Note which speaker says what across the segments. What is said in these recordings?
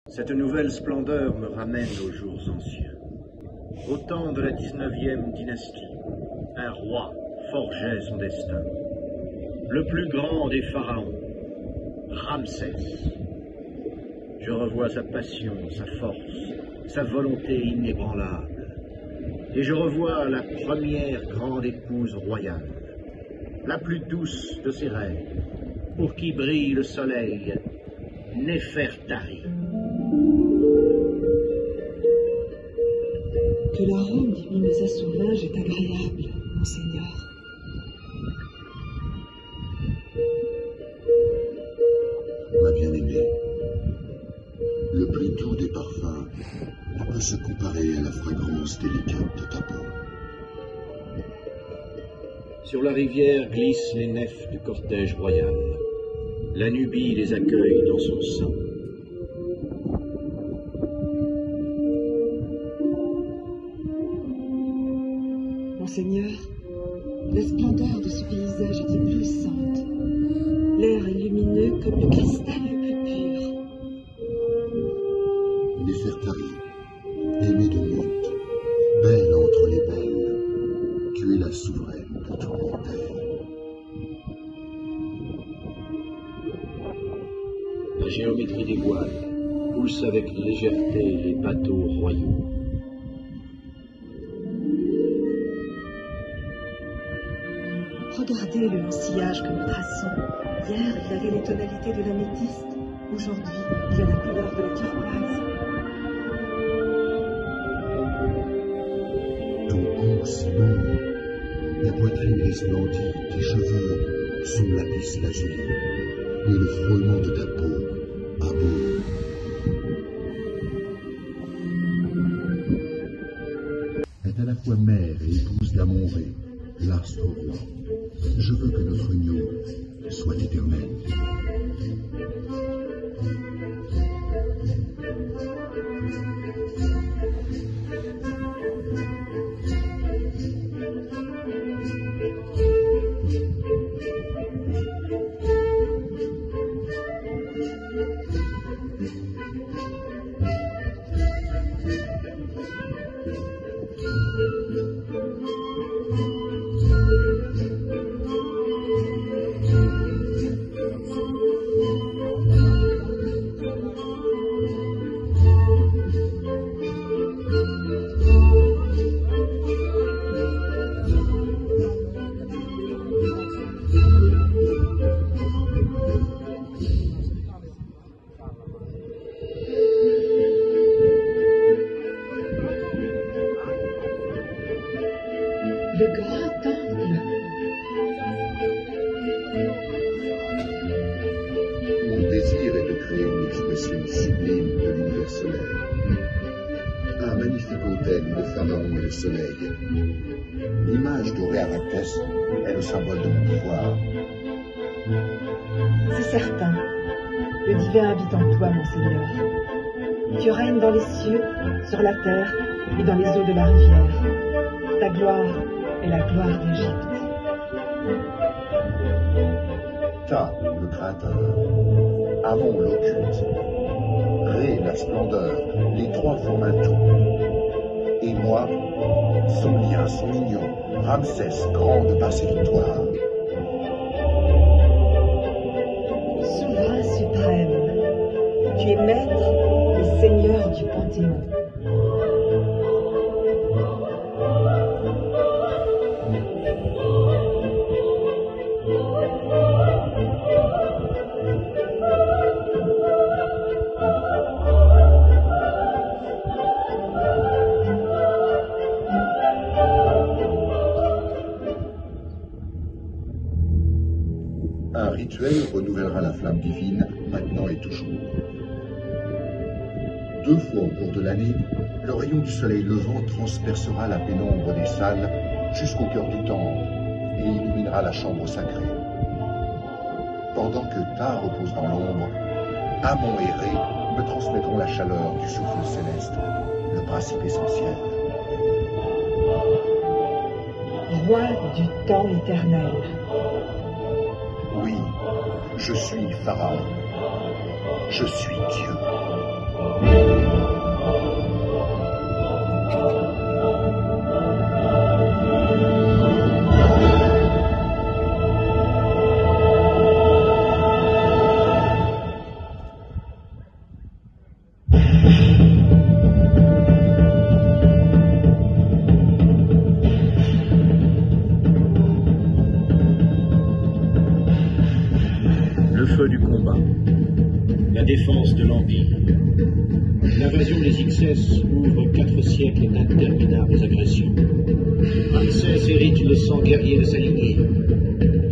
Speaker 1: Cette nouvelle splendeur me ramène aux jours anciens. Au temps de la 19e dynastie, un roi forgeait son destin. Le plus grand des pharaons, Ramsès. Je revois sa passion, sa force, sa volonté inébranlable. Et je revois la première grande épouse royale, la plus douce de ses reines, pour qui brille le soleil, Néfertari.
Speaker 2: Que l'arôme des mimosas sauvages est agréable, monseigneur.
Speaker 3: Ma bien-aimée, le plus doux des parfums ne peut se comparer à la fragrance délicate de ta peau.
Speaker 1: Sur la rivière glissent les nefs du cortège royal. La Nubie les accueille dans son sein.
Speaker 2: Monseigneur, la splendeur de ce paysage est éblouissante. L'air est lumineux comme le cristal le plus pur.
Speaker 3: Néfertari, aimée de Mut, belle entre les belles, tu es la souveraine de tous les terres.
Speaker 1: La géométrie des voiles pousse avec légèreté les bateaux royaux.
Speaker 2: Regardez le long sillage que nous traçons. Hier, il avait les tonalités de l'améthyste. Aujourd'hui, il a la couleur de la turquoise.
Speaker 3: Ton cou si long, ta poitrine resplendit, tes cheveux sont lapis lazuli, et le frôlement de ta peau, amour. Est à la fois mère et épouse d'Amon-Ré, l'astre roi. Je veux que notre union soit éternelle.
Speaker 2: Le grand temple.
Speaker 3: Mon désir est de créer une expression sublime de l'univers solaire. Un magnifique autel où le pharaon et le soleil. L'image dorée à Ramsès est le symbole de mon pouvoir.
Speaker 2: C'est certain. Le divin habite en toi, monseigneur. Tu règnes dans les cieux, sur la terre et dans les eaux de la rivière. Ta gloire est la gloire d'Égypte.
Speaker 3: Ta, le créateur, Amon l'occulte, Ré la splendeur, les trois forment un tout. Et moi, son lien, son union, Ramsès, grande par ses victoires.
Speaker 2: Souverain suprême, tu es maître et seigneur du Panthéon.
Speaker 3: Un rituel renouvellera la flamme divine, maintenant et toujours. 2 fois au cours de l'année, le rayon du soleil levant transpercera la pénombre des salles jusqu'au cœur du temple et illuminera la chambre sacrée. Pendant que Ta repose dans l'ombre, Amon et Ré me transmettront la chaleur du souffle céleste, le principe essentiel.
Speaker 2: Roi du temps éternel.
Speaker 3: Oui, je suis Pharaon. Je suis Dieu.
Speaker 1: Le feu du combat, la défense de l'Empire. L'invasion des XS ouvre 4 siècles d'interminables agressions. Ramsès hérite le sang guerrier de sa lignée,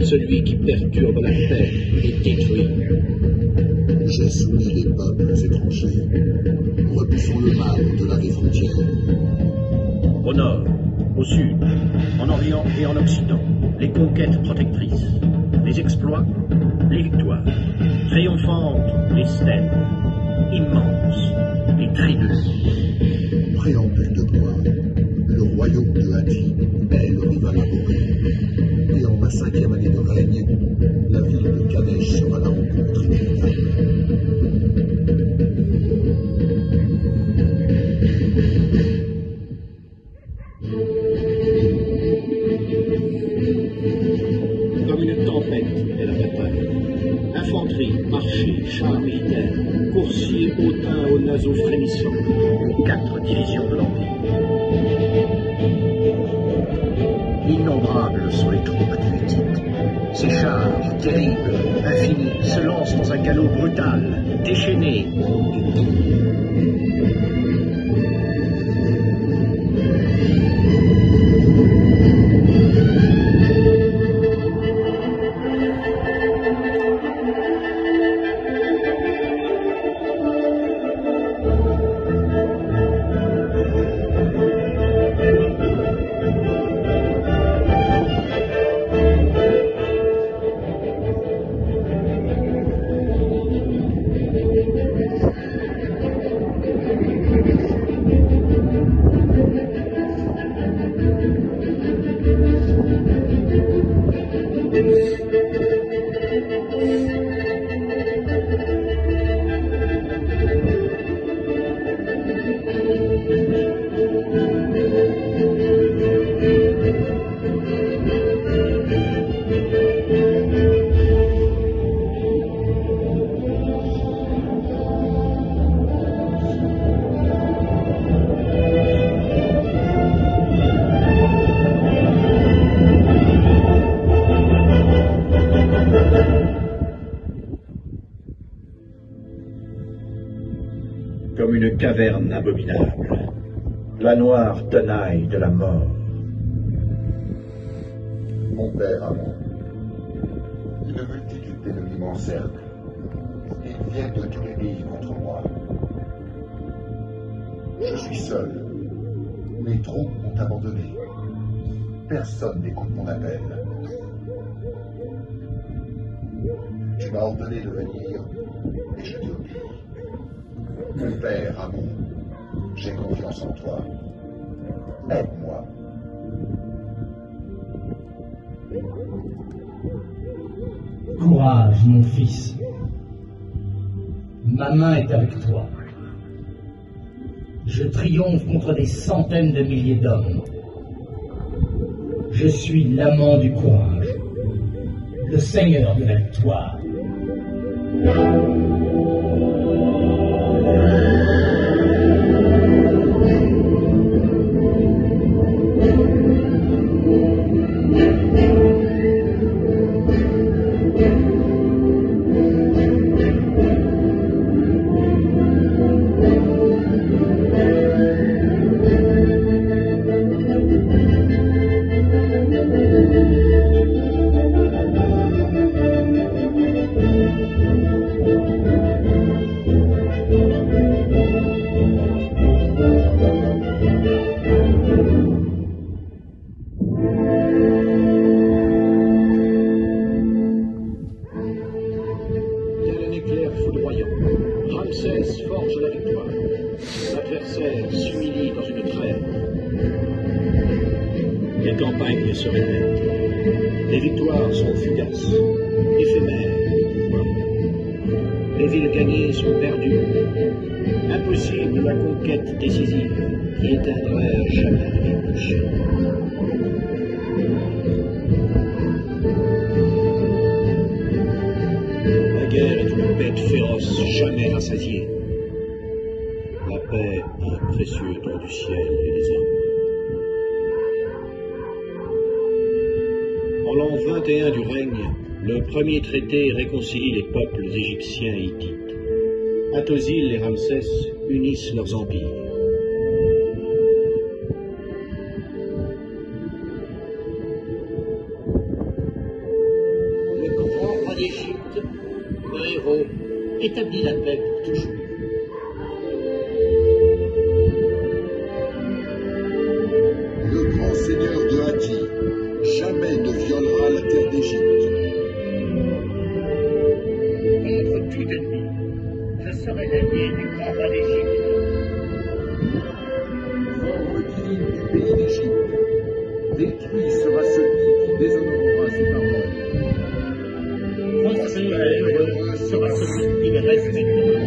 Speaker 1: celui qui perturbe la paix et détruit.
Speaker 3: J'ai soumis les peuples étrangers. Repoussons le mal au-delà des frontières.
Speaker 1: Au nord, au sud, en Orient et en Occident, les conquêtes protectrices, les exploits, les victoires, triomphantes, les stèles, immenses, les tribus.
Speaker 3: Préambule de bois, le royaume de Hatti est le rival abhorré. Et en ma 5e année de règne, la ville de Kadesh sera la rencontre inévitable.
Speaker 1: Comme une tempête est la bataille. Infanterie, marché, chars militaires, coursiers hautains aux naseaux frémissants, les 4 divisions de l'Empire. Innombrables sont les troupes du Hittite. Ces chars, terribles, infinis, se lancent dans un galop brutal, déchaîné et doux. Comme une caverne abominable, la noire tenaille de la mort.
Speaker 3: Mon père Amon, une multitude d'ennemis m'encercle. Ils viennent de tous les pays contre moi. Je suis seul. Mes troupes m'ont abandonné. Personne n'écoute mon appel. Tu m'as ordonné de venir et je t'obéis. Mon père Amon, j'ai confiance en toi. Aide-moi.
Speaker 4: Courage, mon fils. Ma main est avec toi. Je triomphe contre des centaines de milliers d'hommes. Je suis l'amant du courage, le seigneur de la victoire.
Speaker 1: Ramsès forge la victoire. L'adversaire s'humilie dans une trêve. Les campagnes se répètent. Les victoires sont fugaces, éphémères. Les villes gagnés sont perdus. Impossible la conquête décisive qui éteindrait à jamais les bouchers. La guerre est une bête féroce, jamais rassasiée. La paix est un précieux don du ciel et des hommes. En l'an 21 du règne, le premier traité réconcilie les peuples égyptiens et hittites. Hattusil et Ramsès unissent leurs empires.
Speaker 4: Le grand roi d'Égypte, le héros, établit la paix pour toujours.
Speaker 3: Le grand seigneur de Hatti jamais ne violera la terre d'Égypte.
Speaker 4: Contre tout ennemi, je serai l'allié du grand roi d'Égypte.
Speaker 3: Forme divine du pays d'Égypte, détruit sera celui qui déshonorera ses paroles.
Speaker 4: Prospère et heureux sera celui qui me respectera.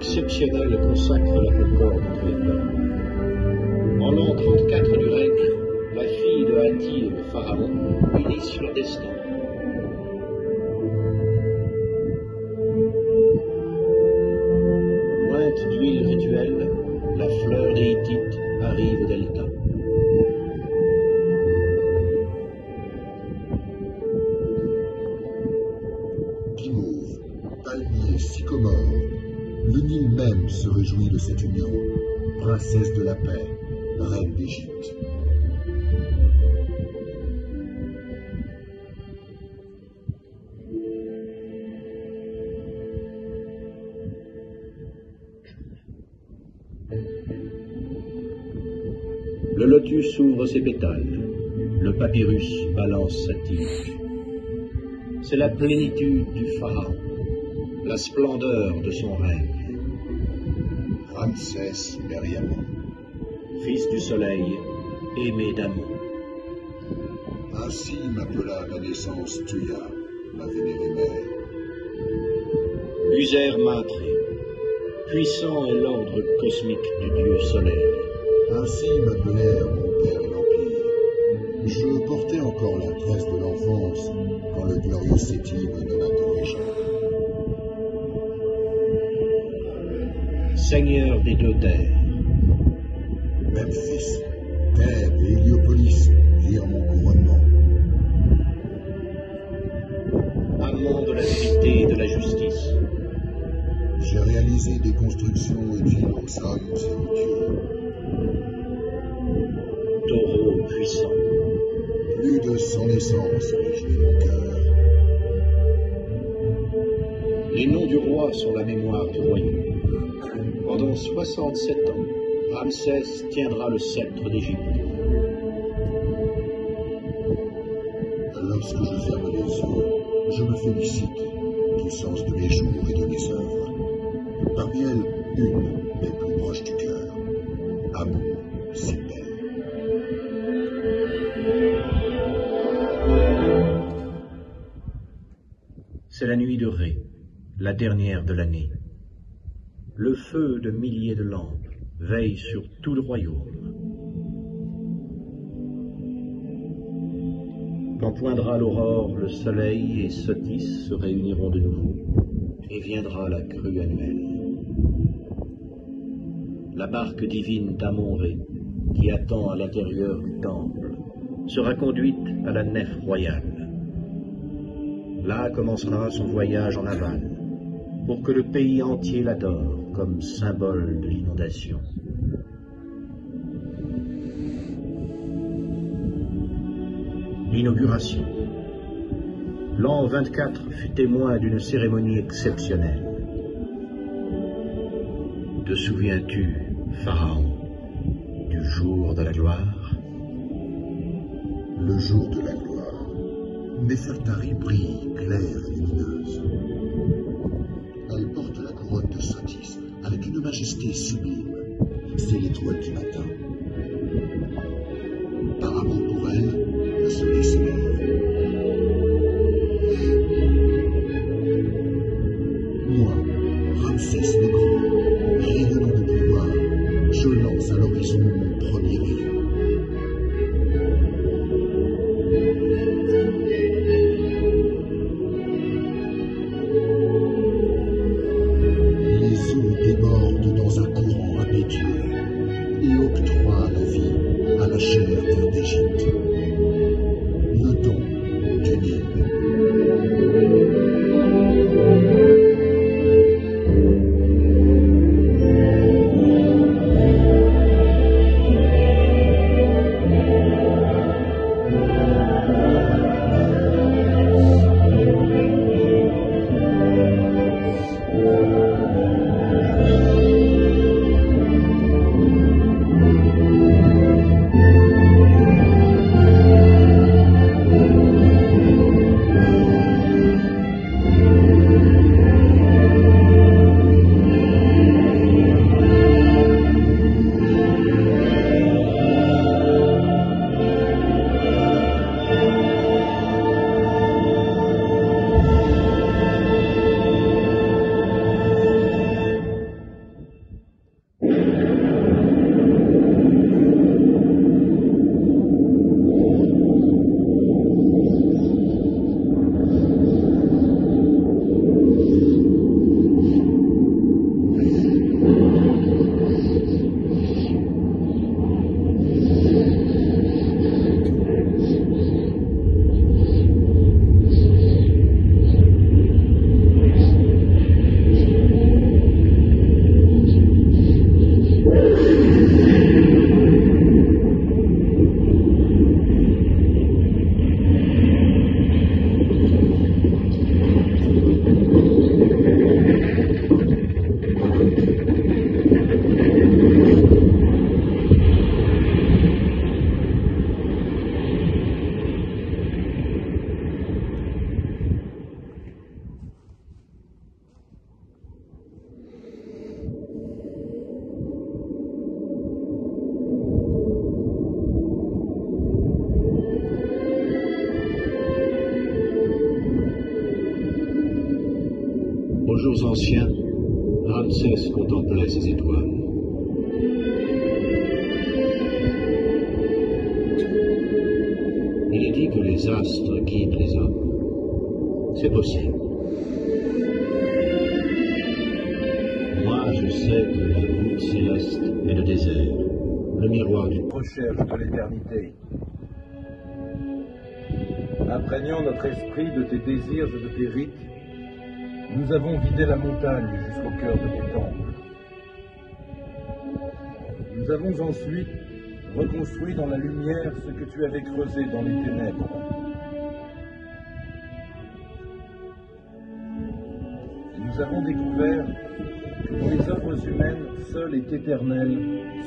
Speaker 1: Exceptionnel consacre la concorde entre les peuples. En l'an 34 du règne, la fille de Hatti et le pharaon unissent leur destin. Pointe d'huile rituelle, la fleur des Hittites arrive au delta.
Speaker 3: Guimauve, palmier, sycomore, le Nil même se réjouit de cette union, princesse de la paix, reine d'Égypte.
Speaker 1: Le lotus ouvre ses pétales, le papyrus balance sa tige. C'est la plénitude du pharaon, la splendeur de son règne.
Speaker 3: Ramsès Meriamon,
Speaker 1: Fils du soleil, aimé d'Amon.
Speaker 3: ainsi m'appela à ma naissance Tuya, ma vénérée mère.
Speaker 1: User Matré, puissant est l'ordre cosmique du dieu soleil.
Speaker 3: Ainsi m'appelèrent mon père et l'Empire. Je portais encore la tresse de l'enfance quand le glorieux Séti me nomma dirigeant.
Speaker 1: Seigneur des deux terres,
Speaker 3: Memphis, Thèbes et Héliopolis virent mon couronnement.
Speaker 1: amant de la vérité et de la justice,
Speaker 3: J'ai réalisé des constructions utiles aux hommes et aux dieux.
Speaker 1: taureau puissant,
Speaker 3: Plus de 100 naissances réjouit mon cœur.
Speaker 1: les noms du roi sont la mémoire du royaume. Pendant 67 ans, Ramsès tiendra le sceptre d'Égypte.
Speaker 3: Lorsque je ferme les yeux, je me félicite du sens de mes jours et de mes œuvres. Parmi elles, une est plus proche du cœur. Amour, si belle.
Speaker 1: C'est la nuit de Ré, la dernière de l'année. Le feu de milliers de lampes veille sur tout le royaume. Quand poindra l'aurore, le soleil et Sotis se réuniront de nouveau, et viendra la crue annuelle. La barque divine d'Amon-Ré, qui attend à l'intérieur du temple, sera conduite à la nef royale. Là commencera son voyage en aval, pour que le pays entier l'adore comme symbole de l'inondation. L'inauguration. L'an 24 fut témoin d'une cérémonie exceptionnelle. Te souviens-tu, Pharaon, du jour de la gloire?
Speaker 3: Le jour de la gloire. Néfertari brille, claire et lumineuse. Elle porte la couronne de Sotis avec une majesté sublime. C'est l'étoile du matin. Par amour pour elle, le soleil se lève. Moi, Ramsès le Grand, rayonnant de pouvoir, je lance à l'horizon mon premier rayon. Les eaux débordent dans un courant impétueux et octroient la vie à la chère terre d'Égypte. Le don du Nil.
Speaker 1: Aux jours anciens, Ramsès contemplait ses étoiles. Il est dit que les astres guident les hommes. C'est possible. Moi, je sais que la voûte céleste est le désert, le miroir du
Speaker 5: recherche de l'éternité. Imprégnant notre esprit de tes désirs et de tes rites, nous avons vidé la montagne jusqu'au cœur de tes temples. Nous avons ensuite reconstruit dans la lumière ce que tu avais creusé dans les ténèbres. Et nous avons découvert que dans les œuvres humaines, seul est éternel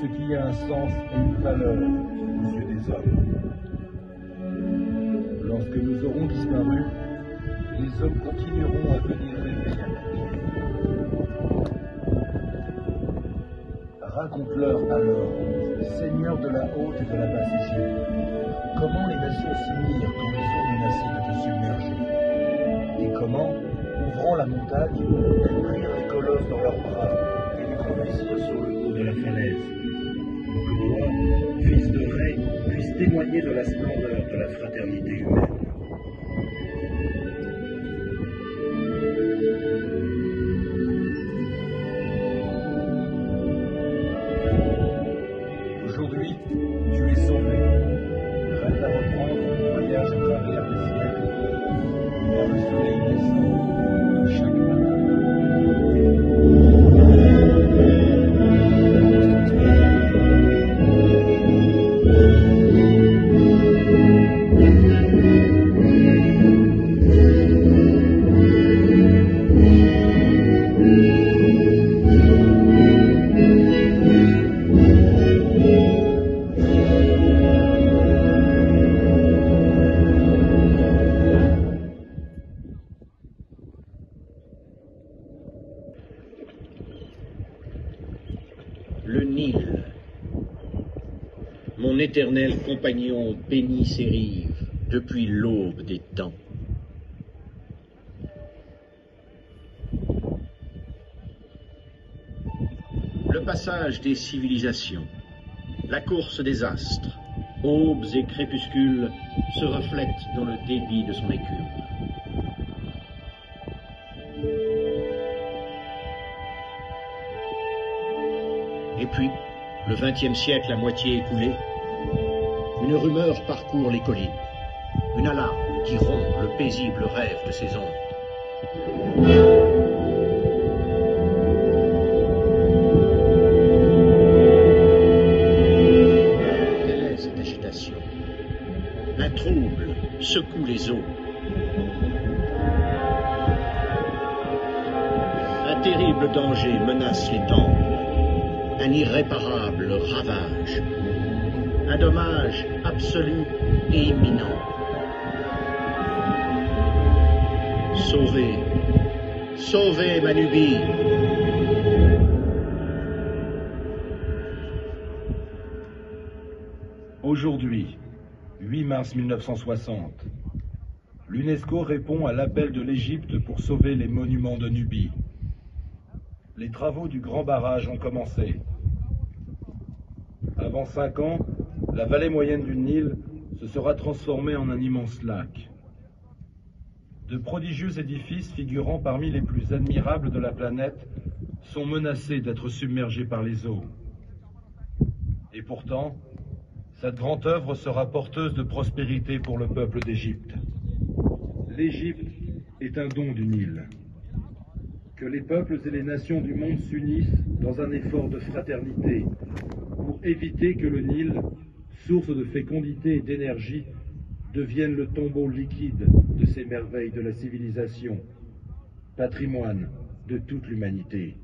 Speaker 5: ce qui a un sens et une valeur aux yeux des hommes. Lorsque nous aurons disparu, les hommes continueront à venir rêver à la vie. Raconte-leur alors, Seigneur de la haute et de la basse Égypte, comment les nations s'unirent quand ils ont menacé de te submerger, et comment, ouvrant la montagne, elles prirent les colosses dans leurs bras et les conduisirent sur le haut de la falaise, pour que toi, fils de Ré, puisses témoigner de la splendeur de la fraternité humaine. Aujourd'hui, tu es sauvé. Prête à reprendre ton voyage à travers les siècles, voir le soleil descendre chaque matin.
Speaker 1: Le Nil. Mon éternel compagnon bénit ses rives depuis l'aube des temps. Le passage des civilisations, la course des astres, aubes et crépuscules se reflètent dans le débit de son écume. Et puis, le XXe siècle à moitié écoulé, une rumeur parcourt les collines, une alarme qui rompt le paisible rêve de ses ondes. Quelle est cette agitation? Un trouble secoue les eaux. Un terrible danger menace les temples. Un irréparable ravage, un dommage absolu et imminent. Sauvez, sauvez ma Nubie.
Speaker 6: Aujourd'hui, 8 mars 1960, l'UNESCO répond à l'appel de l'Égypte pour sauver les monuments de Nubie. Les travaux du Grand Barrage ont commencé. Avant 5 ans, la vallée moyenne du Nil se sera transformée en un immense lac. De prodigieux édifices figurant parmi les plus admirables de la planète sont menacés d'être submergés par les eaux. Et pourtant, cette grande œuvre sera porteuse de prospérité pour le peuple d'Égypte. L'Égypte est un don du Nil. Que les peuples et les nations du monde s'unissent dans un effort de fraternité pour éviter que le Nil, source de fécondité et d'énergie, devienne le tombeau liquide de ces merveilles de la civilisation, patrimoine de toute l'humanité.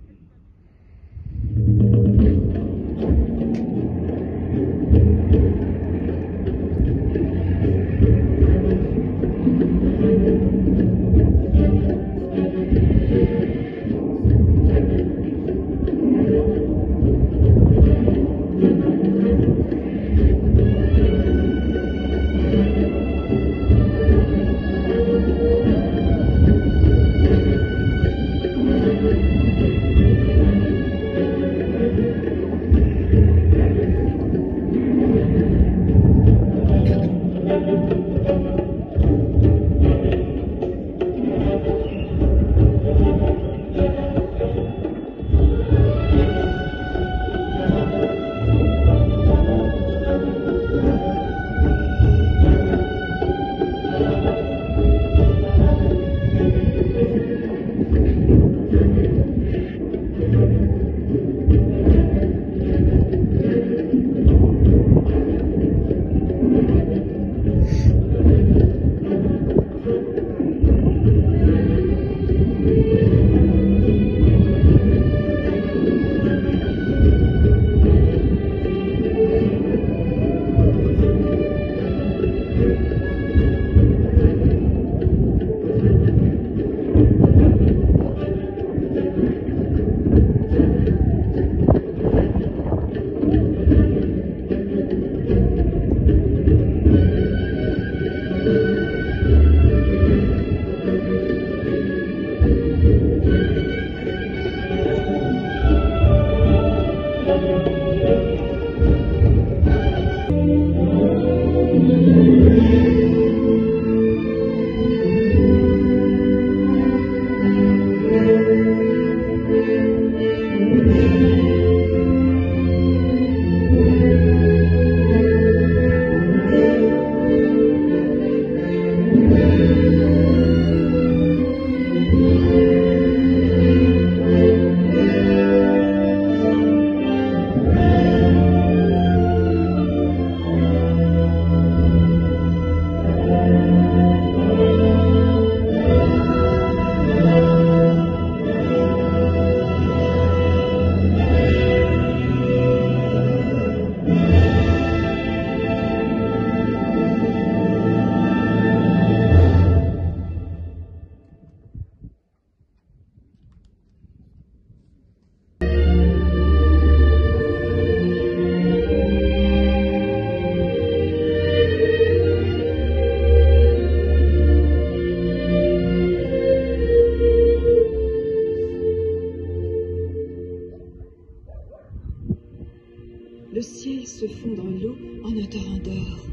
Speaker 2: Le ciel se fond dans l'eau en un torrent d'or.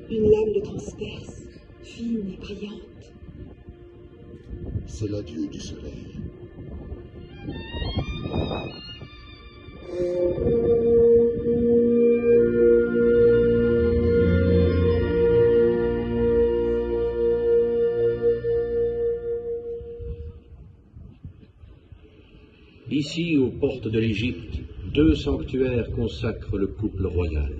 Speaker 2: Une lame le transperce, fine et brillante.
Speaker 3: C'est l'adieu du soleil.
Speaker 1: Ici, aux portes de l'Égypte, 2 sanctuaires consacrent le couple royal.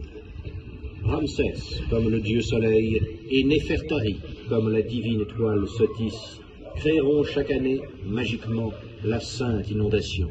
Speaker 1: Ramsès, comme le dieu soleil, et Néfertari, comme la divine étoile Sotis, créeront chaque année, magiquement, la sainte inondation.